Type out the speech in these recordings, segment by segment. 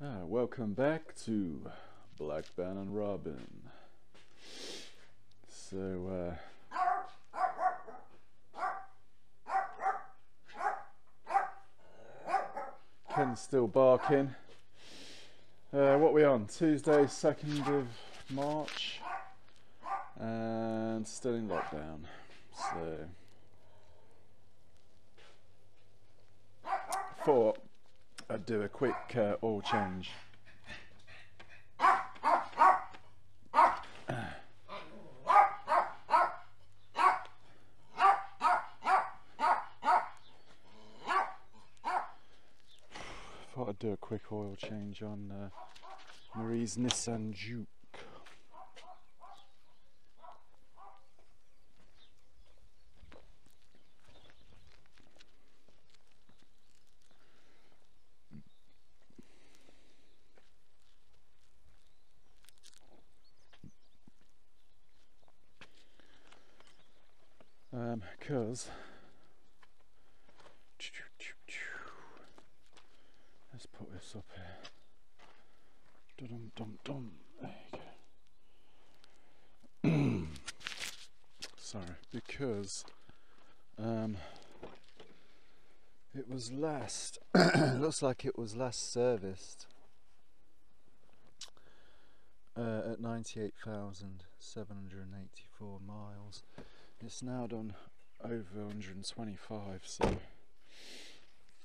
Welcome back to Black Ben and Robin. So, Ken's still barking. What are we on? Tuesday, 2nd of March, and still in lockdown. So, thought I'd do a quick oil change. Thought I'd do a quick oil change on Marie's Nissan Juke. Because let's put this up here. Dum dum dum. There you go. Sorry, because it was last. Looks like it was last serviced at 98,784 miles. It's now done over 125, so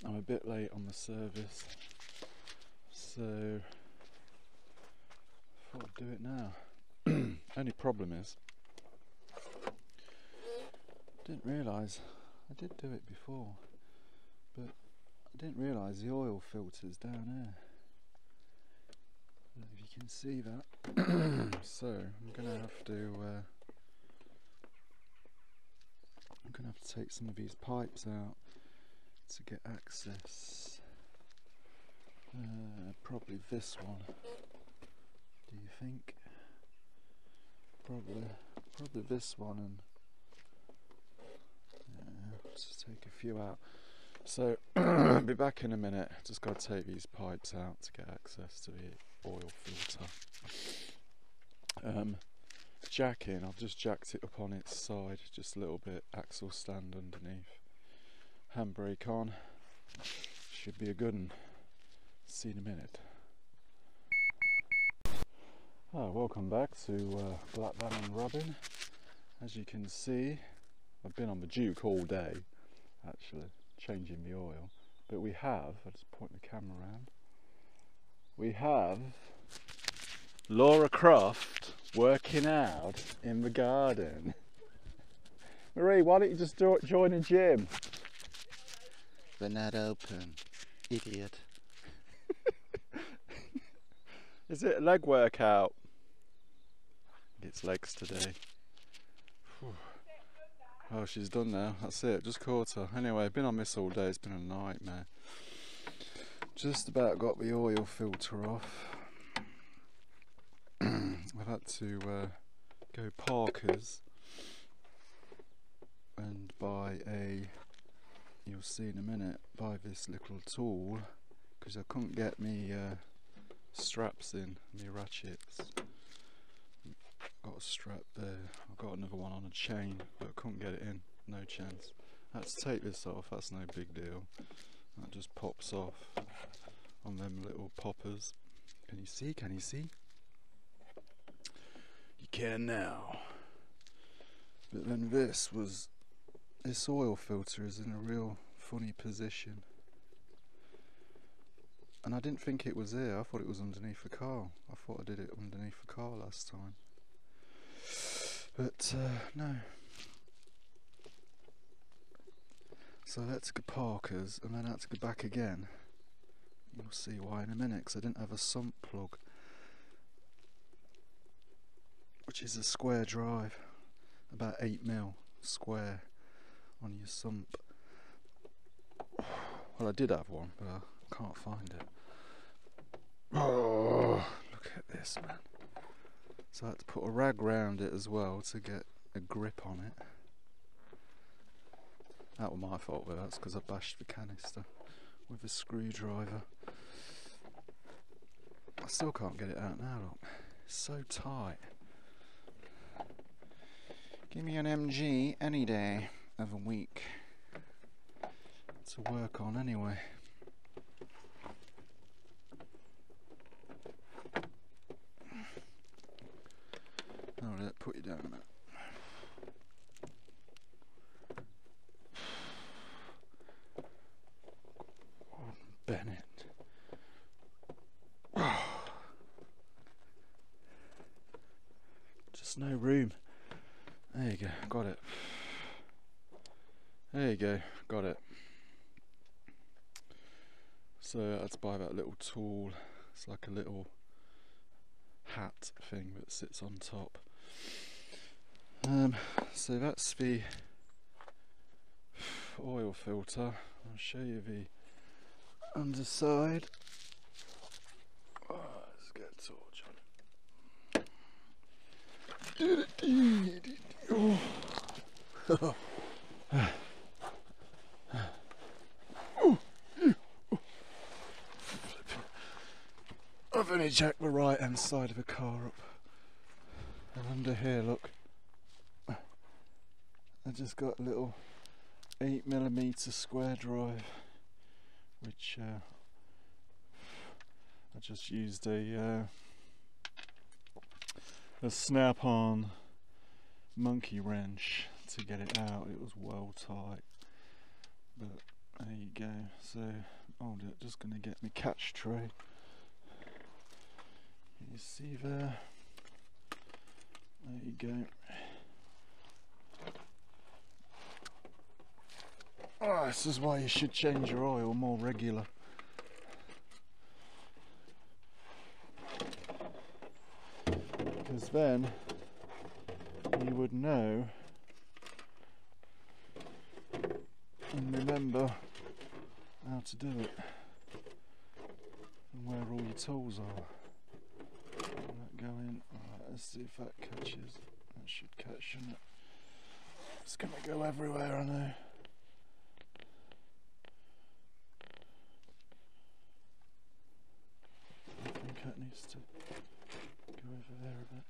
I'm a bit late on the service. So I thought I'd do it now. Only problem is, I didn't realise, I did do it before, but I didn't realise the oil filter's down there. I don't know if you can see that. So I'm gonna have to take some of these pipes out to get access. Probably this one. Do you think? Probably this one, and just take a few out. So I'll be back in a minute. Just got to take these pipes out to get access to the oil filter. Jacking, I've just jacked it up on its side, just a little bit, axle stand underneath, handbrake on, should be a good one. See you in a minute. Welcome back to Black Ben and Robin. As you can see, I've been on the Juke all day, actually, changing the oil, but we have, I'll just point the camera around, we have Laura Croft working out in the garden. Marie, why don't you just join a gym? They're not open, idiot. Is it a leg workout? It's legs today. Whew. Oh, she's done now. That's it, just caught her. Anyway, I've been on this all day, it's been a nightmare. Just about got the oil filter off. I've had to go Parker's and buy you'll see in a minute, buy this little tool, because I couldn't get me straps in, me ratchets. Got a strap there, I've got another one on a chain, but I couldn't get it in, no chance. I had to take this off, that's no big deal. That just pops off on them little poppers. Can you see? Can you see? You can now. But then this oil filter is in a real funny position. And I didn't think it was here, I thought it was underneath the car. I thought I did it underneath the car last time. But no. So I had to go Parker's and then I had to go back again. You'll see why in a minute, because I didn't have a sump plug, which is a square drive, about 8mm square on your sump. Well, I did have one, but I can't find it. Oh, look at this, man. So I had to put a rag round it as well to get a grip on it. That was my fault, but that's because I bashed the canister with a screwdriver. still can't get it out now, look. It's so tight. Give me an MG any day of a week to work on anyway. Oh, let put you down a minute. Bennett. Just no room. There you go, got it. There you go, got it. So I had to buy that little tool. It's like a little hat thing that sits on top. So that's the oil filter. I'll show you the underside. Oh, let's get a torch on. I've only jacked the right hand side of the car up, and under here, look, I just got a little 8mm square drive, which I just used a snap-on monkey wrench to get it out. It was well tight, but there you go. So hold it, just going to get my catch tray. You see there? There you go. Oh, this is why you should change your oil more regular. Because then you would know and remember how to do it and where all your tools are. Let that go in. Alright, let's see if that catches. That should catch, shouldn't it? It's going to go everywhere, I know. I think that needs to go over there a bit.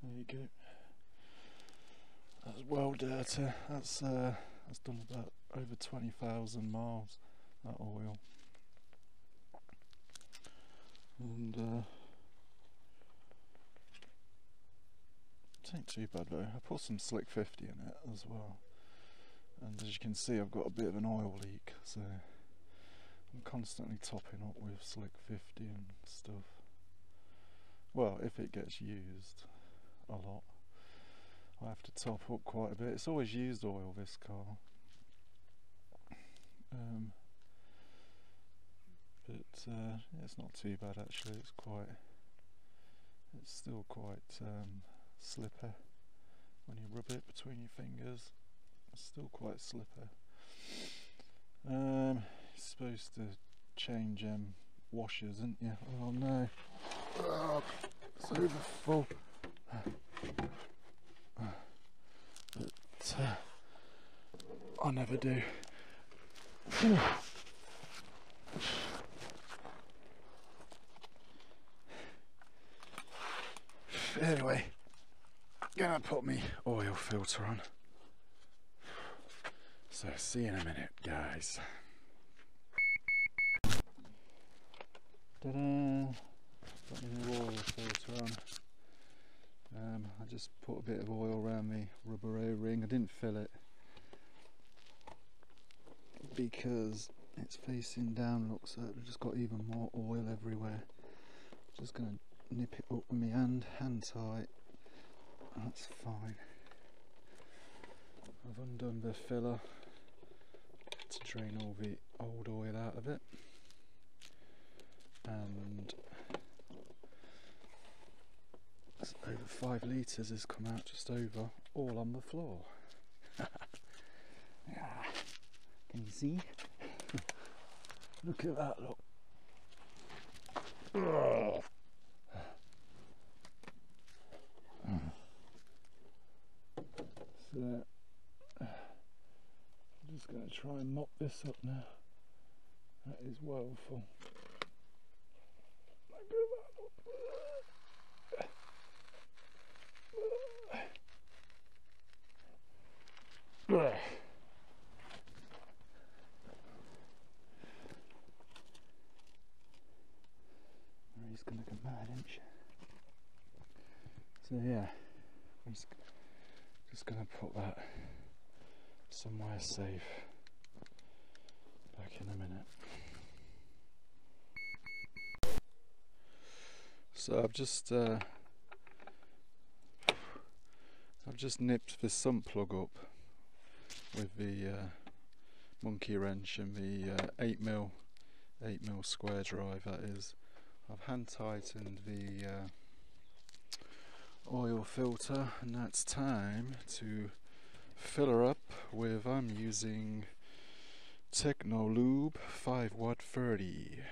There you go. That's well dirty. That's done about over 20,000 miles, that oil. And it ain't too bad though. I put some Slick 50 in it as well. And as you can see, I've got a bit of an oil leak, so I'm constantly topping up with Slick 50 and stuff. Well, if it gets used a lot, I have to top up quite a bit. It's always used oil, this car. But yeah, it's not too bad actually. It's still quite slippery when you rub it between your fingers. It's still quite slippery. You're supposed to change washers, isn't you? Oh no, oh, it's over full. But I never do. Anyway, gonna put me oil filter on. So see you in a minute, guys. Ta-da! Got my new oil filter on. I just put a bit of oil around the rubber O-ring. I didn't fill it because it's facing down, looks like I've just got even more oil everywhere. Just gonna nip it up with my hand tight. That's fine. I've undone the filler to drain all the old oil out of it, and over 5 litres has come out, just over, all on the floor. Yeah. Can you see? Look at that, look. Oh. So I'm just going to try and mop this up now. That is well full. He's gonna go mad, isn't she? So yeah, I'm just gonna put that somewhere safe. Back in a minute. So I've just nipped the sump plug up with the monkey wrench and the 8mm square drive, that is. I've hand tightened the oil filter, and now it's time to fill her up with, I'm using Technolube 5W 30,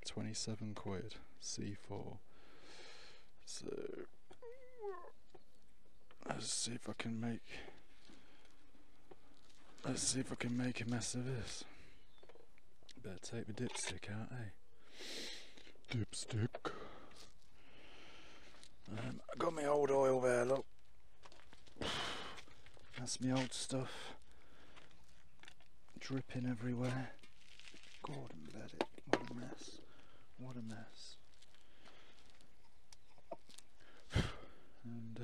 27 quid, C4. So let's see if I can make a mess of this. Better take the dipstick out, eh? Dipstick. I got my old oil there, look. That's my old stuff. Dripping everywhere. Gordon Bennett, what a mess. What a mess. And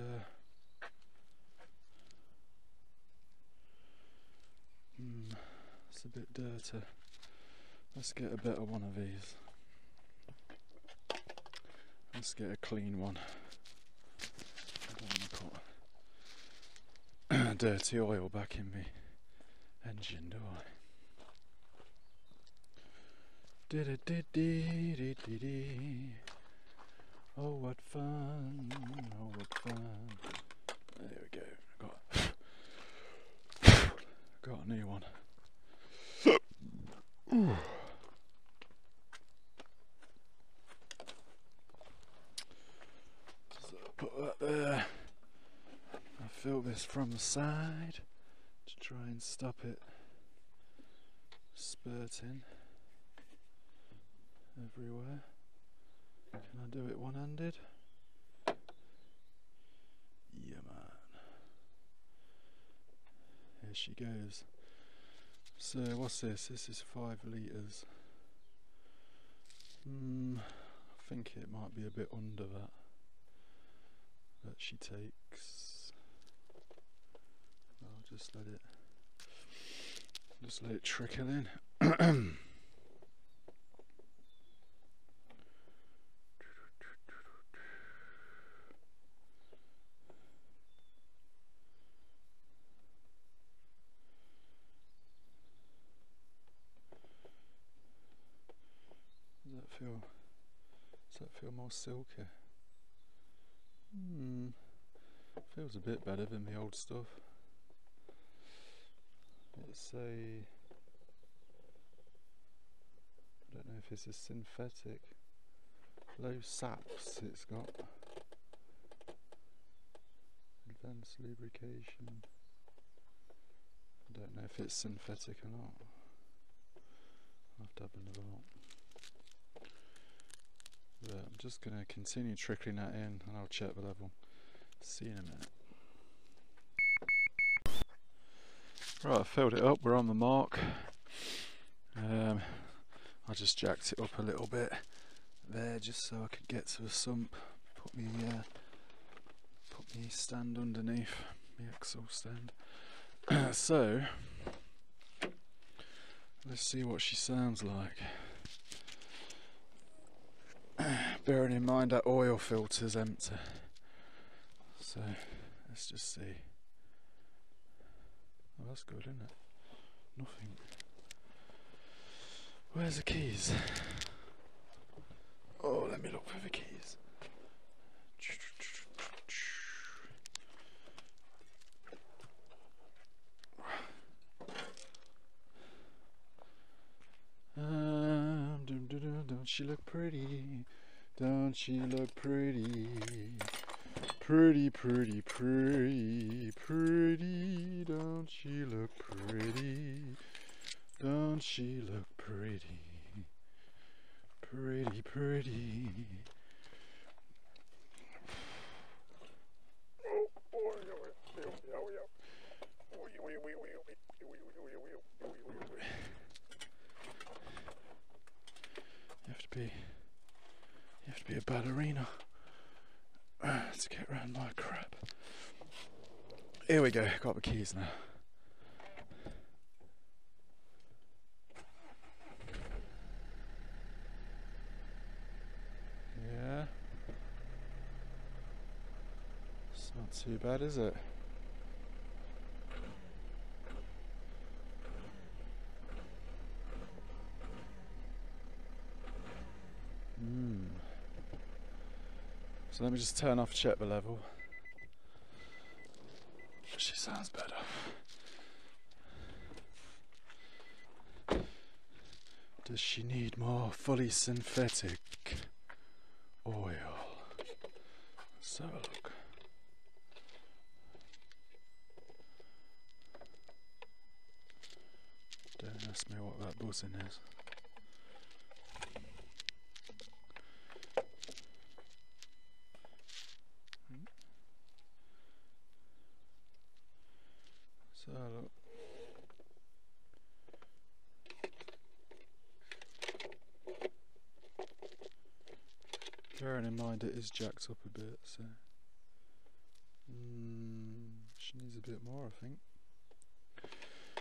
it's a bit dirty. Let's get a better one of these. Let's get a clean one. I don't want to put dirty oil back in me engine, do I? Oh, what fun! Oh, what fun! There we go. Got a new one. So put that there. I fill this from the side to try and stop it spurting everywhere. Can I do it one-handed? Yeah, man. Here she goes. So what's this? This is 5 litres. I think it might be a bit under that she takes. I'll just let it trickle in. Does that feel more silky? Feels a bit better than the old stuff. It's I don't know if this is synthetic. Low saps it's got. Advanced lubrication. I don't know if it's synthetic or not. I'll have to have another look. But I'm just going to continue trickling that in and I'll check the level. See you in a minute. Right, I filled it up, we're on the mark. I just jacked it up a little bit there just so I could get to the sump. Put me stand underneath, the exhaust stand. So, let's see what she sounds like. Bearing in mind that oil filter's empty. So, let's just see. Oh, that's good, isn't it? Nothing. Where's the keys? Oh, let me look for the keys. Don't she look pretty? Don't she look pretty? Pretty, pretty, pretty, pretty. Don't she look pretty? Don't she look pretty? Pretty, pretty. You have to be a ballerina to get around my crap. Here we go, got the keys now. Yeah. It's not too bad, is it? So let me just turn off, check the level. She sounds better. Does she need more fully synthetic oil? Let's have a look. Don't ask me what that buzzing is. So look. Bearing in mind it is jacked up a bit, so she needs a bit more, I think.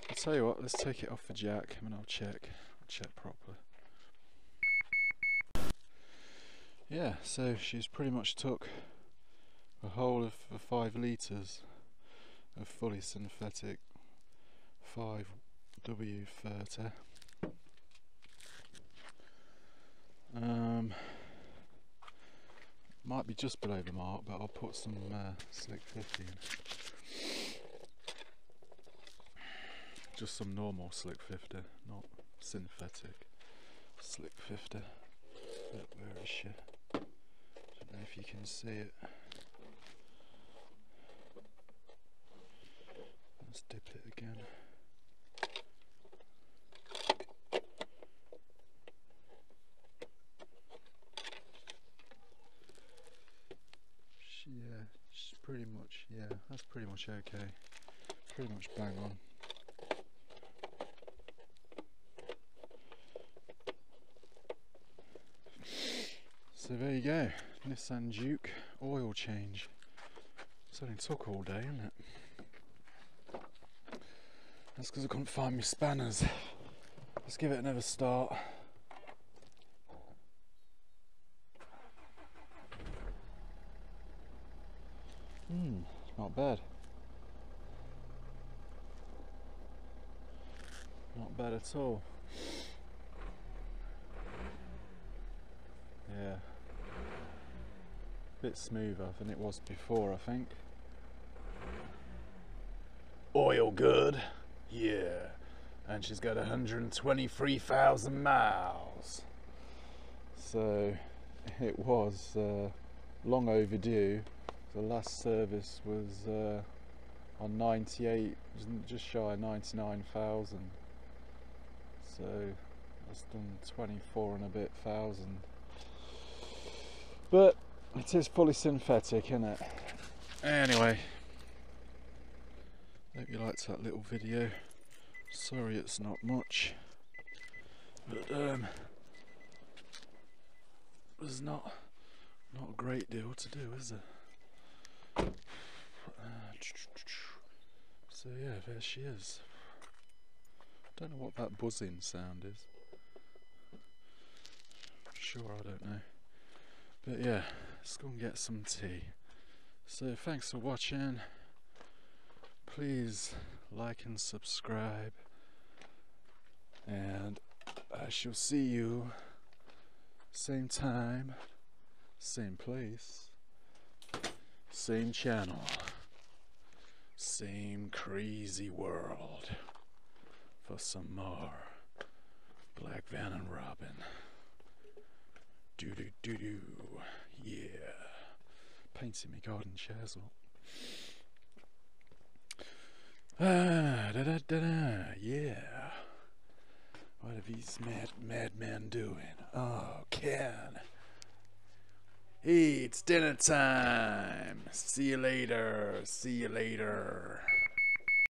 I'll tell you what, let's take it off the jack and I'll check properly. Yeah, so she's pretty much took the whole of the 5 litres of fully synthetic 5W30. Might be just below the mark, but I'll put some Slick 50 in. Just some normal Slick 50, not synthetic Slick 50. Look, where is she? Don't know if you can see it. Let's dip it again. Yeah, she's pretty much, yeah, that's pretty much okay. Pretty much bang on. So there you go, Nissan Juke oil change. It's only took all day, isn't it? That's because I couldn't find my spanners. Let's give it another start. Not bad. Not bad at all. Yeah. Bit smoother than it was before, I think. Oil good. Yeah. And she's got 123,000 miles. So it was long overdue. The last service was on 98, just shy of 99,000. So that's done 24 and a bit thousand. But it is fully synthetic, isn't it? Anyway, hope you liked that little video. Sorry it's not much, but there's not a great deal to do, is there? So yeah, there she is. Don't know what that buzzing sound is. Sure, I don't know. But yeah, let's go and get some tea. So thanks for watching. Please like and subscribe. And I shall see you same time, same place, same channel, same crazy world for some more Black Van and Robin. Do, yeah. Painting me garden chairs up. Yeah. What are these madmen doing? Okay. can. Hey, it's dinner time. See you later. See you later.